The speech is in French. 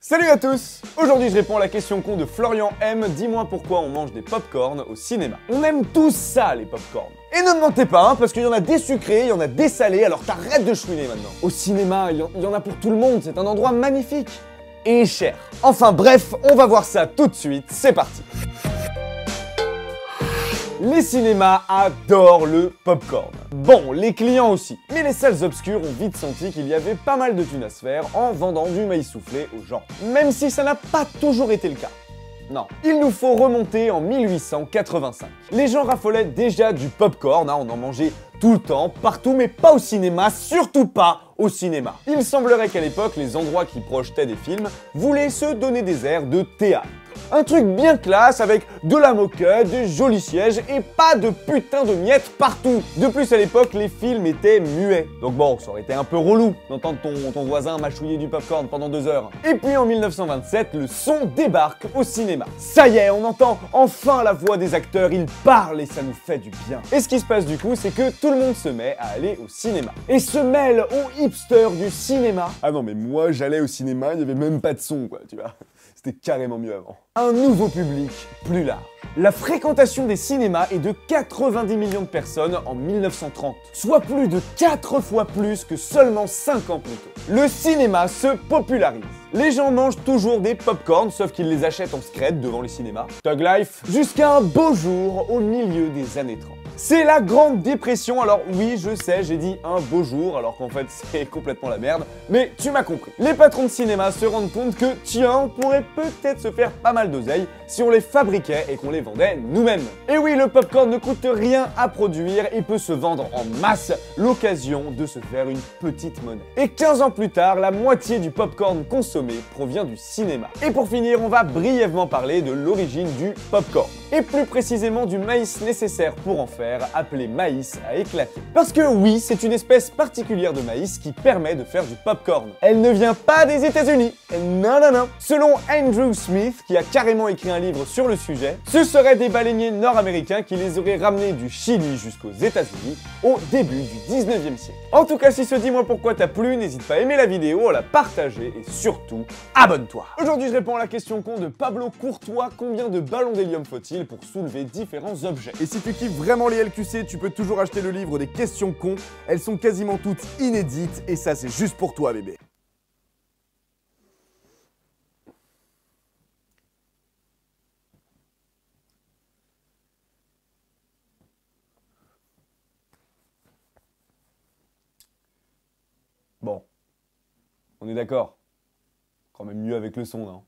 Salut à tous! Aujourd'hui je réponds à la question con de Florian M. Dis-moi pourquoi on mange des pop-corn au cinéma. On aime tous ça, les pop-corn. Et ne me mentez pas, hein, parce qu'il y en a des sucrés, il y en a des salés, alors t'arrêtes de chouiner maintenant. Au cinéma, il y en a pour tout le monde, c'est un endroit magnifique. Et cher. Enfin bref, on va voir ça tout de suite, c'est parti. Les cinémas adorent le popcorn. Bon, les clients aussi. Mais les salles obscures ont vite senti qu'il y avait pas mal de thunes à se faire en vendant du maïs soufflé aux gens. Même si ça n'a pas toujours été le cas. Non. Il nous faut remonter en 1885. Les gens raffolaient déjà du popcorn, on en mangeait tout le temps, partout, mais pas au cinéma, surtout pas au cinéma. Il semblerait qu'à l'époque, les endroits qui projetaient des films voulaient se donner des airs de théâtre. Un truc bien classe avec de la moquette, des jolis sièges et pas de putain de miettes partout. De plus à l'époque, les films étaient muets. Donc bon, ça aurait été un peu relou d'entendre ton voisin mâchouiller du popcorn pendant 2 heures. Et puis en 1927, le son débarque au cinéma. Ça y est, on entend enfin la voix des acteurs, ils parlent et ça nous fait du bien. Et ce qui se passe du coup, c'est que tout le monde se met à aller au cinéma. Et se mêle aux hipsters du cinéma. Ah non mais moi j'allais au cinéma, il n'y avait même pas de son quoi, tu vois. C'était carrément mieux avant. Un nouveau public plus large. La fréquentation des cinémas est de 90 millions de personnes en 1930, soit plus de 4 fois plus que seulement 5 ans plus tôt. Le cinéma se popularise. Les gens mangent toujours des pop-corn, sauf qu'ils les achètent en scred devant les cinémas. Thug Life. Jusqu'à un beau jour au milieu des années 30. C'est la Grande Dépression, alors oui, je sais, j'ai dit un beau jour, alors qu'en fait c'est complètement la merde, mais tu m'as compris. Les patrons de cinéma se rendent compte que, tiens, on pourrait peut-être se faire pas mal d'oseille si on les fabriquait et qu'on les vendait nous-mêmes. Et oui, le popcorn ne coûte rien à produire et peut se vendre en masse, l'occasion de se faire une petite monnaie. Et 15 ans plus tard, la moitié du popcorn consommé provient du cinéma. Et pour finir, on va brièvement parler de l'origine du popcorn. Et plus précisément du maïs nécessaire pour en faire, appelé maïs à éclater. Parce que oui, c'est une espèce particulière de maïs qui permet de faire du popcorn. Elle ne vient pas des États-Unis. Non, non, non. Selon Andrew Smith, qui a carrément écrit un livre sur le sujet, ce seraient des baleiniers nord-américains qui les auraient ramenés du Chili jusqu'aux États-Unis au début du 19e siècle. En tout cas, si ce dis-moi pourquoi t'a plu, n'hésite pas à aimer la vidéo, à la partager et surtout, abonne-toi. Aujourd'hui, je réponds à la question con de Pablo Courtois. Combien de ballons d'hélium faut-il pour soulever différents objets? Et si tu kiffes vraiment les LQC, tu peux toujours acheter le livre des questions cons. Elles sont quasiment toutes inédites et ça c'est juste pour toi bébé. Bon, on est d'accord. Quand même mieux avec le son, non?